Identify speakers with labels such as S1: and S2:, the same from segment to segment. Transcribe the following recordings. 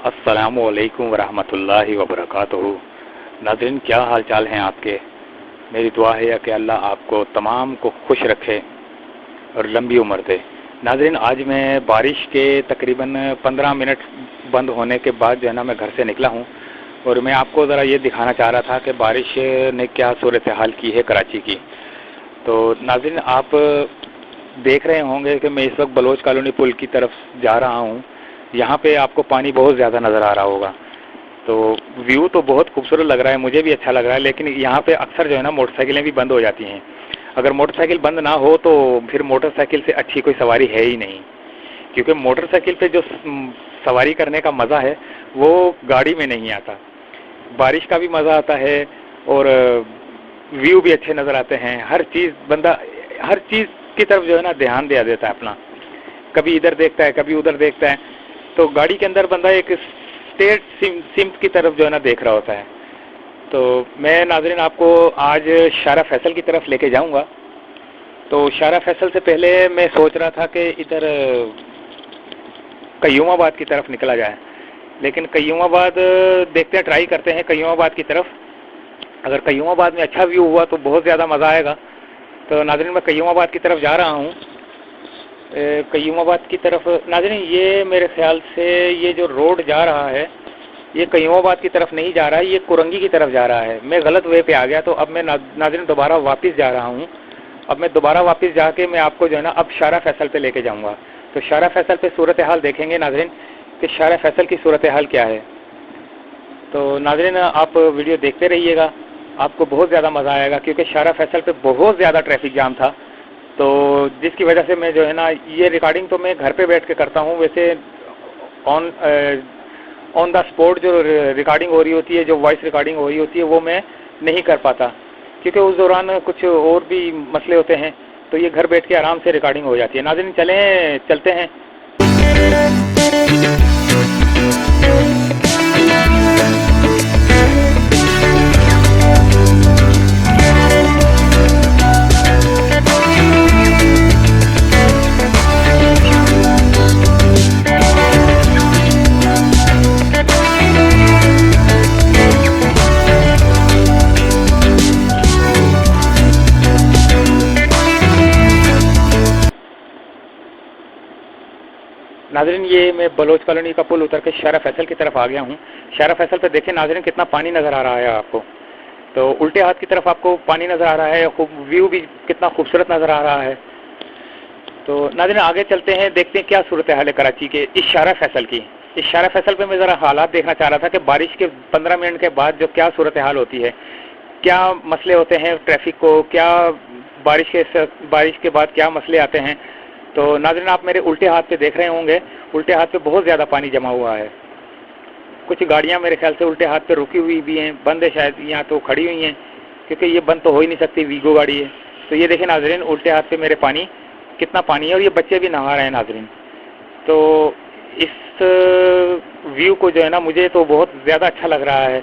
S1: अस्सलामुअलैकुम वरहमतुल्लाहि वबरकातुहू। नाज़रीन, क्या हाल चाल हैं आपके। मेरी दुआ है कि अल्लाह आपको तमाम को खुश रखे और लंबी उम्र दे। नाज़रीन, आज मैं बारिश के तकरीबन 15 मिनट बंद होने के बाद जो है ना मैं घर से निकला हूँ और मैं आपको ज़रा ये दिखाना चाह रहा था कि बारिश ने क्या सूरत हाल की है कराची की। तो नाज़रीन, आप देख रहे होंगे कि मैं इस वक्त बलोच कॉलोनी पुल की तरफ जा रहा हूँ। यहाँ पे आपको पानी बहुत ज़्यादा नज़र आ रहा होगा। तो व्यू तो बहुत खूबसूरत लग रहा है, मुझे भी अच्छा लग रहा है, लेकिन यहाँ पे अक्सर जो है ना मोटरसाइकिलें भी बंद हो जाती हैं। अगर मोटरसाइकिल बंद ना हो तो फिर मोटरसाइकिल से अच्छी कोई सवारी है ही नहीं, क्योंकि मोटरसाइकिल पे जो सवारी करने का मज़ा है वो गाड़ी में नहीं आता। बारिश का भी मज़ा आता है और व्यू भी अच्छे नज़र आते हैं। हर चीज़ की तरफ जो है ना ध्यान दिया देता है अपना, कभी इधर देखता है कभी उधर देखता है। तो गाड़ी के अंदर बंदा एक स्टेट सिम्स की तरफ जो है ना देख रहा होता है। तो मैं नाज़रीन आपको आज शारा फैसल की तरफ लेके जाऊंगा। तो शारा फैसल से पहले मैं सोच रहा था कि इधर कयूमाबाद की तरफ निकला जाए, लेकिन कयूमाबाद देखते हैं, ट्राई करते हैं कयूमाबाद की तरफ। अगर कयूमाबाद में अच्छा व्यू हुआ तो बहुत ज़्यादा मज़ा आएगा। तो नाज़रीन, मैं कयूमाबाद की तरफ जा रहा हूँ। कयूमाबाद की तरफ नाज़रीन, ये मेरे ख्याल से ये जो रोड जा रहा है ये कयूमाबाद की तरफ नहीं जा रहा है, ये कुरंगी की तरफ जा रहा है। मैं गलत वे पे आ गया, तो अब मैं नाज़रीन दोबारा वापस जा रहा हूँ। अब मैं दोबारा वापस जाके मैं आपको जो है ना अब शारा फैसल पे लेके जाऊँगा। तो शारा फैसल पे सूरत हाल देखेंगे नाज़रीन कि शारा फैसल की सूरत हाल क्या है। तो नाज़रीन, आप वीडियो देखते रहिएगा, आपको बहुत ज़्यादा मज़ा आएगा, क्योंकि शारा फैसल पे बहुत ज़्यादा ट्रैफिक जाम था। तो जिसकी वजह से मैं जो है ना ये रिकॉर्डिंग तो मैं घर पे बैठ के करता हूँ। वैसे ऑन द स्पॉट जो रिकॉर्डिंग हो रही होती है, जो वॉइस रिकॉर्डिंग हो रही होती है, वो मैं नहीं कर पाता, क्योंकि उस दौरान कुछ और भी मसले होते हैं। तो ये घर बैठ के आराम से रिकॉर्डिंग हो जाती है। नाज़रीन, चलते हैं। नाज़रीन, ये मैं बलोच कॉलोनी का पुल उतर के शारा फैसल की तरफ आ गया हूँ। शारा फैसल पे देखें नाज़रीन कितना पानी नज़र आ रहा है आपको। तो उल्टे हाथ की तरफ आपको पानी नज़र आ रहा है, व्यू भी कितना खूबसूरत नज़र आ रहा है। तो नाज़रीन, आगे चलते हैं, देखते हैं क्या सूरत हाल है कराची के इस शारा फैसल की। इस शारा फैसल पे मैं ज़रा हालात देखना चाह रहा था कि बारिश के 15 मिनट के बाद जो क्या सूरत हाल होती है, क्या मसले होते हैं ट्रैफिक को, क्या बारिश के बाद क्या मसले आते हैं। तो नाज़रीन, आप मेरे उल्टे हाथ पे देख रहे होंगे, उल्टे हाथ पे बहुत ज़्यादा पानी जमा हुआ है। कुछ गाड़ियां मेरे ख्याल से उल्टे हाथ पे रुकी हुई भी हैं, बंद है शायद, यहाँ तो खड़ी हुई हैं, क्योंकि ये बंद तो हो ही नहीं सकती, वीगो गाड़ी है। तो ये देखें नाज़रीन, उल्टे हाथ पे मेरे पानी, कितना पानी है, और ये बच्चे भी नहा रहे हैं नाज़रीन। तो इस व्यू को जो है ना मुझे तो बहुत ज़्यादा अच्छा लग रहा है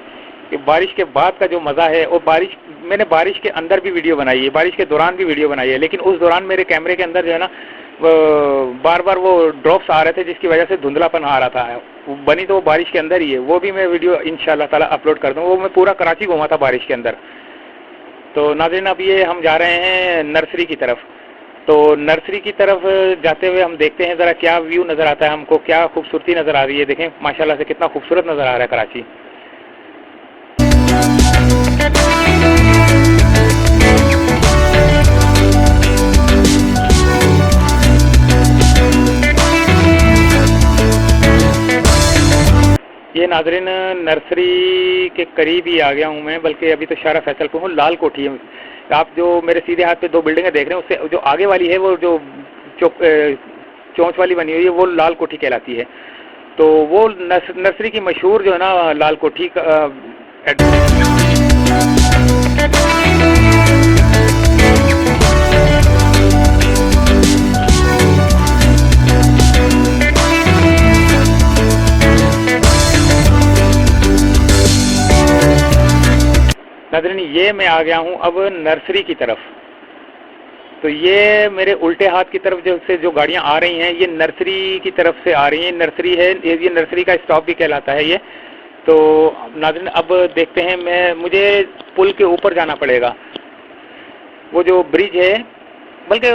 S1: कि बारिश के बाद का जो मज़ा है। और मैंने बारिश के अंदर भी वीडियो बनाई है, बारिश के दौरान भी वीडियो बनाई है, लेकिन उस दौरान मेरे कैमरे के अंदर जो है ना बार बार वो ड्रॉप्स आ रहे थे, जिसकी वजह से धुंधलापन आ रहा था। बनी तो वो बारिश के अंदर ही है, वो भी मैं वीडियो इंशाल्लाह ताला अपलोड कर दूँगा। वो मैं पूरा कराची घूमा था बारिश के अंदर। तो नाज़रीन, अब ये हम जा रहे हैं नर्सरी की तरफ। तो नर्सरी की तरफ जाते हुए हम देखते हैं ज़रा क्या व्यू नज़र आता है हमको, क्या खूबसूरती नज़र आ रही है। देखें माशाल्लाह से कितना खूबसूरत नज़र आ रहा है कराची। ये नाज़रीन, नर्सरी के करीब ही आ गया हूँ मैं, बल्कि अभी तो शारा फैसल पे हूँ। लाल कोठी है, आप जो मेरे सीधे हाथ पे 2 बिल्डिंगें देख रहे हैं, उससे जो आगे वाली है वो जो चोंच वाली बनी हुई है, वो लाल कोठी कहलाती है। तो वो नर्सरी की मशहूर जो है ना लाल कोठी का नाज़रीन, ये मैं आ गया हूँ अब नर्सरी की तरफ। तो ये मेरे उल्टे हाथ की तरफ जो गाड़ियां आ रही हैं, ये नर्सरी की तरफ से आ रही हैं। नर्सरी है, ये नर्सरी का स्टॉप भी कहलाता है ये। तो नाज़रीन अब देखते हैं, मुझे पुल के ऊपर जाना पड़ेगा। वो जो ब्रिज है, बल्कि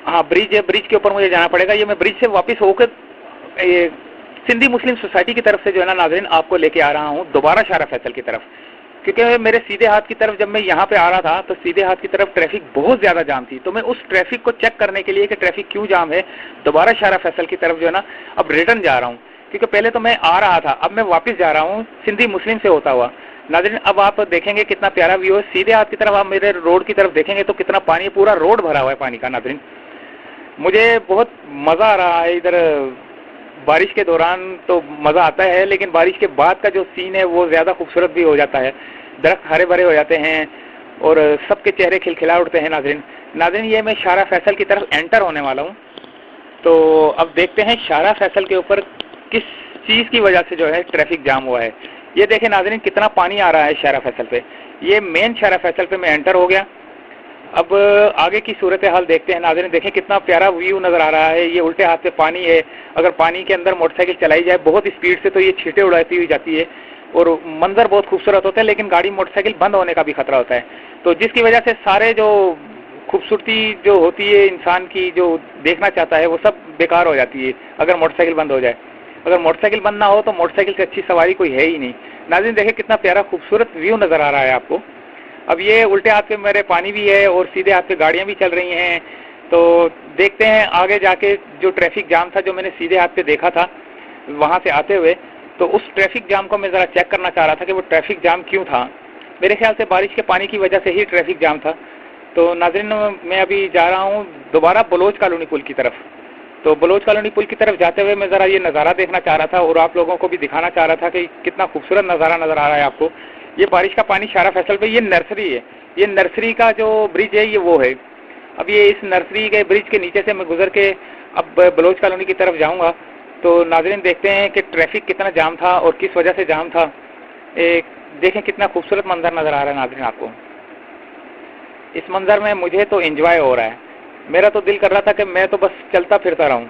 S1: हाँ ब्रिज है, ब्रिज के ऊपर मुझे जाना पड़ेगा। ये मैं ब्रिज से वापस होकर सिंधी मुस्लिम सोसाइटी की तरफ से जो है ना नाज़रीन आपको लेके आ रहा हूँ दोबारा शारा फैसल की तरफ, क्योंकि मेरे सीधे हाथ की तरफ जब मैं यहाँ पे आ रहा था तो सीधे हाथ की तरफ ट्रैफिक बहुत ज़्यादा जाम थी। तो मैं उस ट्रैफिक को चेक करने के लिए कि ट्रैफिक क्यों जाम है, दोबारा शारा फैसल की तरफ जो है ना अब रिटर्न जा रहा हूँ, क्योंकि पहले तो मैं आ रहा था, अब मैं वापस जा रहा हूँ सिंधी मुस्लिम से होता हुआ। नाज़रीन अब आप देखेंगे कितना प्यारा व्यू है। सीधे हाथ की तरफ आप मेरे रोड की तरफ देखेंगे तो कितना पानी, पूरा रोड भरा हुआ है पानी का। नाज़रीन मुझे बहुत मज़ा आ रहा है इधर। बारिश के दौरान तो मज़ा आता है, लेकिन बारिश के बाद का जो सीन है वो ज़्यादा खूबसूरत भी हो जाता है। दरख्त हरे भरे हो जाते हैं और सबके चेहरे खिलखिला उठते हैं। नाज़रीन ये मैं शारा फैसल की तरफ एंटर होने वाला हूँ। तो अब देखते हैं शारा फैसल के ऊपर किस चीज़ की वजह से जो है ट्रैफिक जाम हुआ है। ये देखें नाज़रीन कितना पानी आ रहा है शारा फैसल पे। ये मेन शारा फैसल पे मैं एंटर हो गया। अब आगे की सूरत हाल देखते हैं। नाज़रीन देखें कितना प्यारा व्यू नज़र आ रहा है। ये उल्टे हाथ से पानी है, अगर पानी के अंदर मोटरसाइकिल चलाई जाए बहुत स्पीड से तो ये छींटे उड़ाती हुई जाती है और मंजर बहुत खूबसूरत होता है, लेकिन गाड़ी मोटरसाइकिल बंद होने का भी खतरा होता है। तो जिसकी वजह से सारे जो खूबसूरती जो होती है इंसान की, जो देखना चाहता है, वो सब बेकार हो जाती है अगर मोटरसाइकिल बंद हो जाए। अगर मोटरसाइकिल बंद ना हो तो मोटरसाइकिल से अच्छी सवारी कोई है ही नहीं। नाज़रीन देखें कितना प्यारा खूबसूरत व्यू नज़र आ रहा है आपको। अब ये उल्टे हाथ पे मेरे पानी भी है और सीधे हाथ पे गाड़ियाँ भी चल रही हैं। तो देखते हैं आगे जाके जो ट्रैफिक जाम था जो मैंने सीधे हाथ पे देखा था वहाँ से आते हुए, तो उस ट्रैफिक जाम को मैं ज़रा चेक करना चाह रहा था कि वो ट्रैफिक जाम क्यों था। मेरे ख्याल से बारिश के पानी की वजह से ही ट्रैफिक जाम था। तो नाज़रीन मैं अभी जा रहा हूँ दोबारा बलोच कॉलोनी पुल की तरफ। तो बलोच कॉलोनी पुल की तरफ जाते हुए मैं ज़रा ये नज़ारा देखना चाह रहा था और आप लोगों को भी दिखाना चाह रहा था कि कितना खूबसूरत नज़ारा नज़र आ रहा है आपको। ये बारिश का पानी शारा फैसल पे, ये नर्सरी है, ये नर्सरी का जो ब्रिज है ये वो है। अब ये इस नर्सरी के ब्रिज के नीचे से मैं गुजर के अब बलोच कॉलोनी की तरफ जाऊंगा। तो नाज़रीन देखते हैं कि ट्रैफिक कितना जाम था और किस वजह से जाम था। देखें कितना खूबसूरत मंजर नज़र आ रहा है नाज़रीन आपको। इस मंजर में मुझे तो एंजॉय हो रहा है। मेरा तो दिल कर रहा था कि मैं तो बस चलता फिरता रहूं,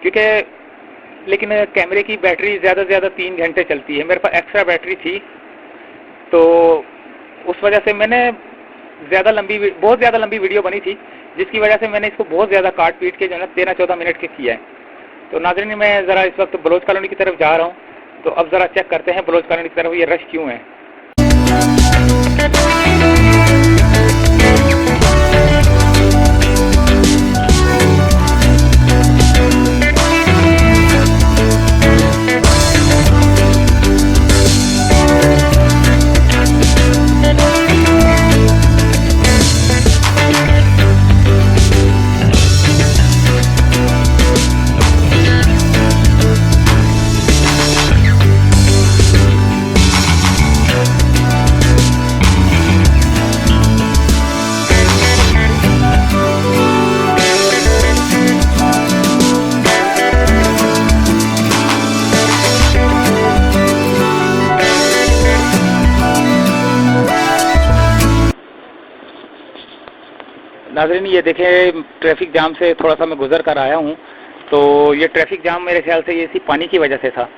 S1: क्योंकि लेकिन कैमरे की बैटरी ज़्यादा से ज़्यादा 3 घंटे चलती है। मेरे पास एक्स्ट्रा बैटरी थी तो उस वजह से मैंने बहुत ज़्यादा लंबी वीडियो बनी थी, जिसकी वजह से मैंने इसको बहुत ज़्यादा काट पीट के जो है ना 13-14 मिनट के किया है। तो नाज़रीन मैं ज़रा इस वक्त बलोच कॉलोनी की तरफ जा रहा हूँ। तो अब ज़रा चेक करते हैं बलोच कॉलोनी की तरफ ये रश क्यों है। नाज़रीन ये देखें ट्रैफिक जाम से थोड़ा सा मैं गुजर कर आया हूँ। तो ये ट्रैफिक जाम मेरे ख्याल से ये इसी पानी की वजह से था।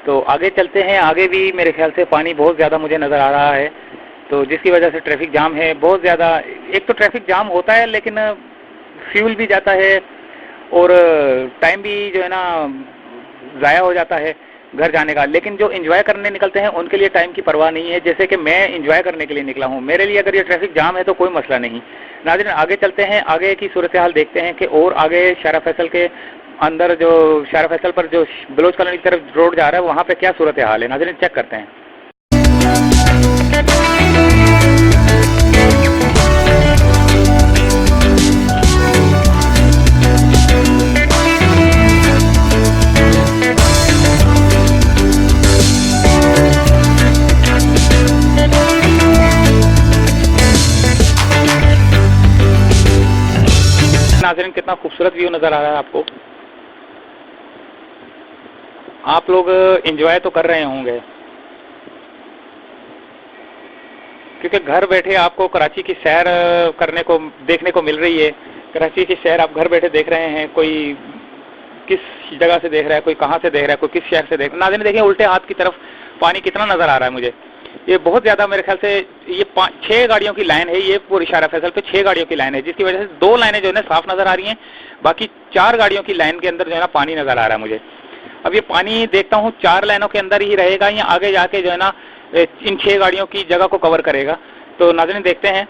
S1: तो आगे चलते हैं, आगे भी मेरे ख्याल से पानी बहुत ज़्यादा मुझे नज़र आ रहा है, तो जिसकी वजह से ट्रैफिक जाम है बहुत ज़्यादा। एक तो ट्रैफिक जाम होता है लेकिन फ्यूल भी जाता है और टाइम भी जो है ना ज़ाया हो जाता है घर जाने का। लेकिन जो एंजॉय करने निकलते हैं उनके लिए टाइम की परवाह नहीं है, जैसे कि मैं एंजॉय करने के लिए निकला हूँ। मेरे लिए अगर ये ट्रैफिक जाम है तो कोई मसला नहीं। नाज़रीन आगे चलते हैं, आगे की सूरत हाल देखते हैं कि और आगे शारा फैसल के अंदर जो शारा फैसल पर जो बलोच कॉलोनी की तरफ रोड जा रहा है वहाँ पे क्या सूरत हाल है। नाज़रीन चेक करते हैं। नाज़रीन कितना खूबसूरत व्यू नज़र आ रहा है आपको। आप लोग एंजॉय तो कर रहे होंगे, क्योंकि क्योंकि घर बैठे आपको कराची की सैर करने को देखने को मिल रही है। कराची की सैर आप घर बैठे देख रहे हैं, कोई किस जगह से देख रहा है, कोई कहाँ से देख रहा है, कोई किस शहर से देख रहा है। नाज़रीन देखिए उल्टे हाथ की तरफ पानी कितना नजर आ रहा है मुझे, ये बहुत ज्यादा मेरे ख्याल से ये 6 गाड़ियों की लाइन है, ये पूरी शारा फैसल पे 6 गाड़ियों की लाइन है, जिसकी वजह से 2 लाइनें जो है ना साफ नजर आ रही हैं, बाकी 4 गाड़ियों की लाइन के अंदर जो है ना पानी नजर आ रहा है मुझे। अब ये पानी देखता हूँ 4 लाइनों के अंदर ही रहेगा या आगे जाके जो है ना इन 6 गाड़ियों की जगह को कवर करेगा। तो नाज़रीन देखते हैं,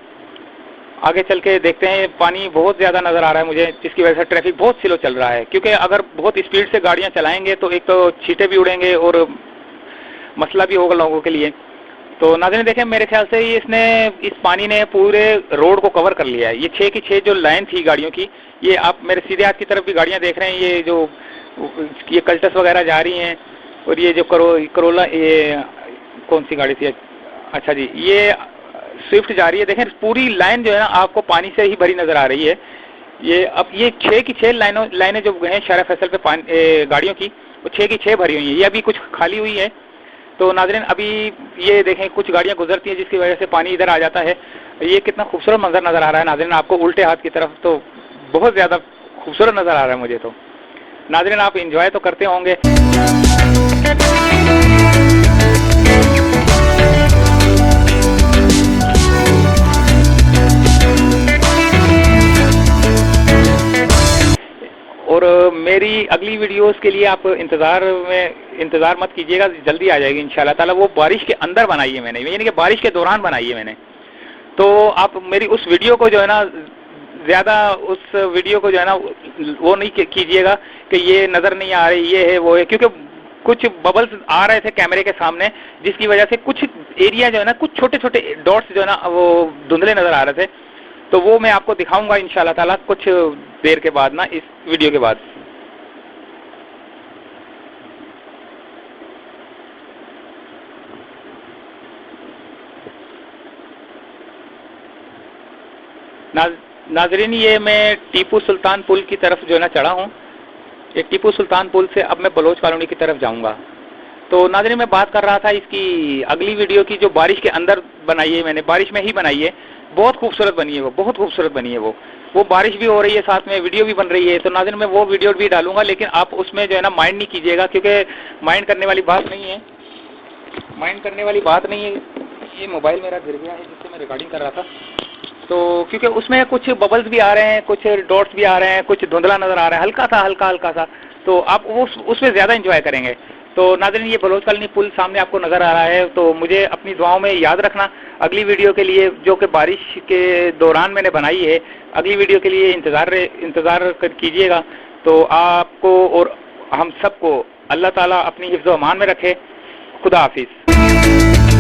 S1: आगे चल के देखते हैं। पानी बहुत ज्यादा नजर आ रहा है मुझे, जिसकी वजह से ट्रैफिक बहुत स्लो चल रहा है, क्योंकि अगर बहुत स्पीड से गाड़ियां चलाएंगे तो एक तो छींटे भी उड़ेंगे और मसला भी होगा लोगों के लिए। तो नाज़रीन देखें, मेरे ख्याल से इस पानी ने पूरे रोड को कवर कर लिया है। ये 6 की 6 जो लाइन थी गाड़ियों की, ये आप मेरे सीधे हाथ की तरफ भी गाड़ियां देख रहे हैं, ये कल्टस वगैरह जा रही हैं, और ये जो करोला, ये कौन सी गाड़ी थी, अच्छा जी ये स्विफ्ट जा रही है। देखें पूरी लाइन जो है ना आपको पानी से ही भरी नजर आ रही है। ये 6 की 6 लाइनें जो हैं शारा फैसल पे गाड़ियों की, वो 6 की 6 भरी हुई है, ये अभी कुछ खाली हुई है। तो नाज़रीन अभी ये देखें कुछ गाड़ियां गुजरती हैं, जिसकी वजह से पानी इधर आ जाता है। ये कितना खूबसूरत मंजर नजर आ रहा है नाज़रीन आपको उल्टे हाथ की तरफ, तो बहुत ज्यादा खूबसूरत नजर आ रहा है मुझे। तो नाज़रीन आप इंजॉय तो करते होंगे। और मेरी अगली वीडियोस के लिए आप इंतजार मत कीजिएगा, जल्दी आ जाएगी इंशाल्लाह ताला। वो बारिश के अंदर बनाई है मैंने, यानी कि बारिश के दौरान बनाई है मैंने। तो आप मेरी उस वीडियो को जो है ना ज्यादा उस वीडियो को जो है ना वो नहीं कीजिएगा कि ये नजर नहीं आ रही, ये है वो है, क्योंकि कुछ बबल्स आ रहे थे कैमरे के सामने, जिसकी वजह से कुछ एरिया जो है ना, कुछ छोटे छोटे डॉट्स जो है ना वो धुंधले नजर आ रहे थे। तो वो मैं आपको दिखाऊंगा इंशाल्लाह ताला कुछ देर के बाद ना, इस वीडियो के बाद। नाजरीन ये मैं टीपू सुल्तान पुल की तरफ जो है ना चढ़ा हूँ। ये टीपू सुल्तान पुल से अब मैं बलोच कॉलोनी की तरफ जाऊंगा। तो नाजरीन मैं बात कर रहा था इसकी अगली वीडियो की, जो बारिश के अंदर बनाई है मैंने, बारिश में ही बनाई है, बहुत खूबसूरत बनी है वो, बहुत खूबसूरत बनी है वो बारिश भी हो रही है, साथ में वीडियो भी बन रही है। तो नाज़रीन मैं वो वीडियो भी डालूंगा, लेकिन आप उसमें जो है ना माइंड नहीं कीजिएगा, क्योंकि माइंड करने वाली बात नहीं है, माइंड करने वाली बात नहीं है। ये मोबाइल मेरा गिर गया है जिससे मैं रिकॉर्डिंग कर रहा था। तो क्योंकि उसमें कुछ बबल्स भी आ रहे हैं, कुछ डॉट्स भी आ रहे हैं, कुछ धुंधला नजर आ रहा है, हल्का सा, तो आप उसमें ज्यादा इंजॉय करेंगे। तो नाज़रीन ये बलोच कॉलोनी पुल सामने आपको नजर आ रहा है। तो मुझे अपनी दुआओं में याद रखना अगली वीडियो के लिए, जो कि बारिश के दौरान मैंने बनाई है। अगली वीडियो के लिए इंतजार कीजिएगा। तो आपको और हम सबको अल्लाह ताला अपनी हिफ्ज़-ओ-अमान में रखे। खुदा हाफिज।